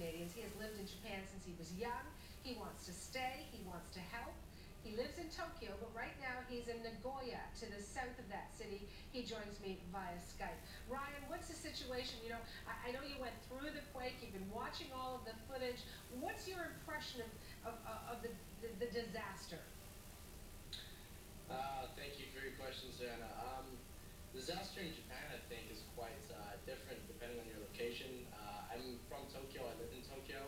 Canadians. He has lived in Japan since he was young. He wants to stay. He wants to help. He lives in Tokyo, but right now he's in Nagoya, to the south of that city. He joins me via Skype. Ryan, what's the situation? You know, I know you went through the quake. You've been watching all of the footage. What's your impression of the disaster? Thank you for your question, Anna. Disaster in Japan, I think, is quite different depending on your location. I'm from Tokyo. I live in Tokyo.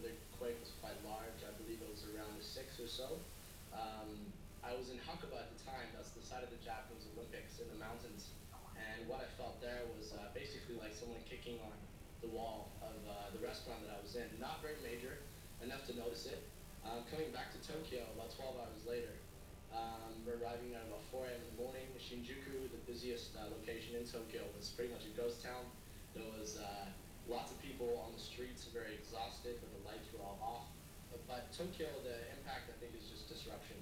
The quake was quite large. I believe it was around a 6 or so. I was in Hakuba at the time. That's the site of the Japanese Olympics in the mountains. And what I felt there was basically like someone kicking on the wall of the restaurant that I was in. Not very major, enough to notice it. Coming back to Tokyo about 12 hours later, we're arriving at about 4 a.m. in the morning. Shinjuku, the busiest location in Tokyo, was pretty much a ghost town. There was lots of people on the streets, very exhausted, but the lights were all off. But Tokyo, the impact, I think, is just disruption.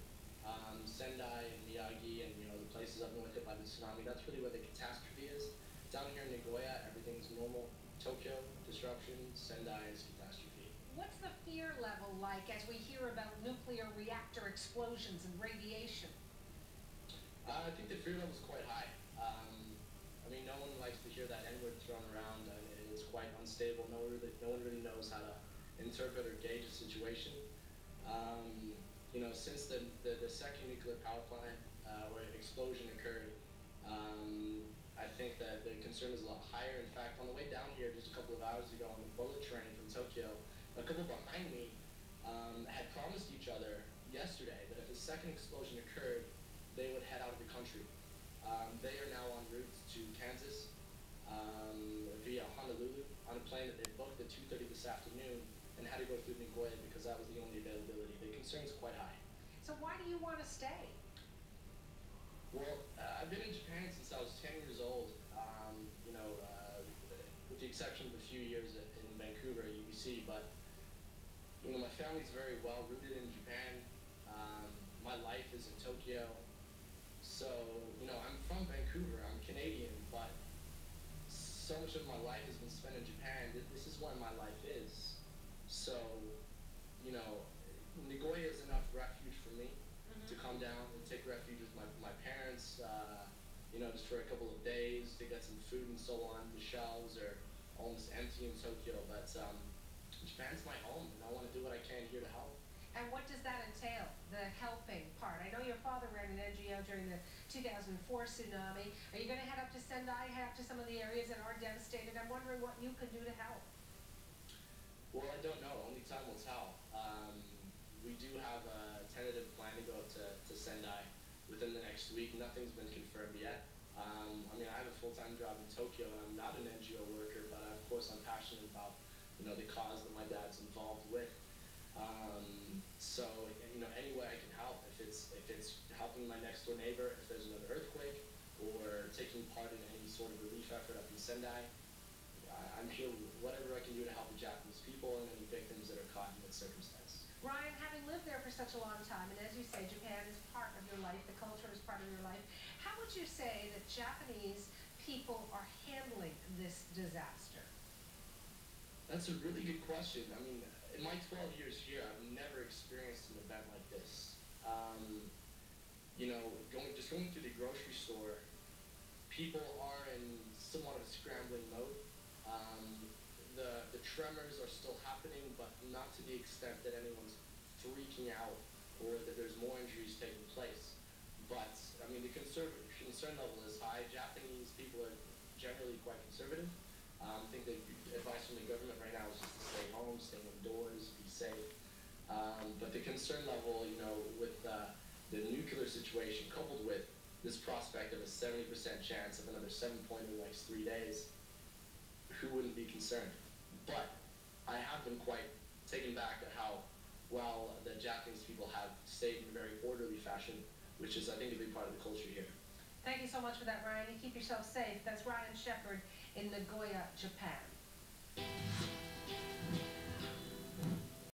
Sendai and Miyagi and, the places up north hit by the tsunami, that's really where the catastrophe is. Down here in Nagoya, everything's normal. Tokyo, disruption. Sendai is catastrophe. What's the fear level like as we hear about nuclear reactor explosions and radiation? I think the fear level is quite high. No one likes to hear that N-word thrown around. It's quite unstable. No one really knows how to interpret or gauge a situation. Since the second nuclear power plant or explosion occurred, I think that the concern is a lot higher. In fact, on the way down here just a couple of hours ago on the bullet train from Tokyo, a couple behind me had promised each other yesterday that if a second explosion occurred, they would head out of the country. They are now en route to Kansas via Honolulu on a plane that they booked at 2:30 this afternoon and had to go through Nagoya because that was the only availability. The concern is quite high. So why do you want to stay? Well, I've been in Japan since I was 10 years old, with the exception of a few years in Vancouver, UBC, but my family's very well rooted in Japan. My life is in Tokyo. So, I'm from Vancouver, I'm Canadian, but so much of my life has been spent in Japan. This is where my life is. So, Nagoya is enough refuge for me to come down and take refuge with my parents, just for a couple of days to get some food and so on. The shelves are almost empty in Tokyo, but Japan's my home, and I want to do what I can here to help. And what does that entail, the helping part? I know your father ran an NGO during the 2004 tsunami. Are you going to head up to Sendai, head up to some of the areas that are devastated? I'm wondering what you could do to help. Well, I don't know. Only time will tell. We do have a tentative plan to go up to Sendai within the next week. Nothing's been confirmed yet. I have a full-time job in Tokyo, and I'm not an NGO worker, but of course I'm passionate about, the cause that my dad's involved with. Any way I can help, if it's helping my next door neighbor, if there's another earthquake, or taking part in any sort of relief effort up in Sendai, I'm here whatever I can do to help the Japanese people and any victims that are caught in this circumstance. Ryan, having lived there for such a long time, and as you say, Japan is part of your life, the culture is part of your life, how would you say that Japanese people are handling this disaster? That's a really good question. In my 12 years here, I've never experienced an event like this. Going through the grocery store, people are in somewhat of a scrambling mode. The tremors are still happening, but not to the extent that anyone's freaking out or that there's more injuries taking place. But, the concern level is high. Japanese people are generally quite conservative. I think the advice from the government right now is just to stay home, stay indoors, be safe. But the concern level, with the nuclear situation coupled with this prospect of a 70% chance of another 7 point in the next 3 days, who wouldn't be concerned? But I have been quite taken back at how well the Japanese people have stayed in a very orderly fashion, which is, I think, a big part of the culture here. Thank you so much for that, Ryan. You keep yourself safe. That's Ryan Sheppard in Nagoya, Japan.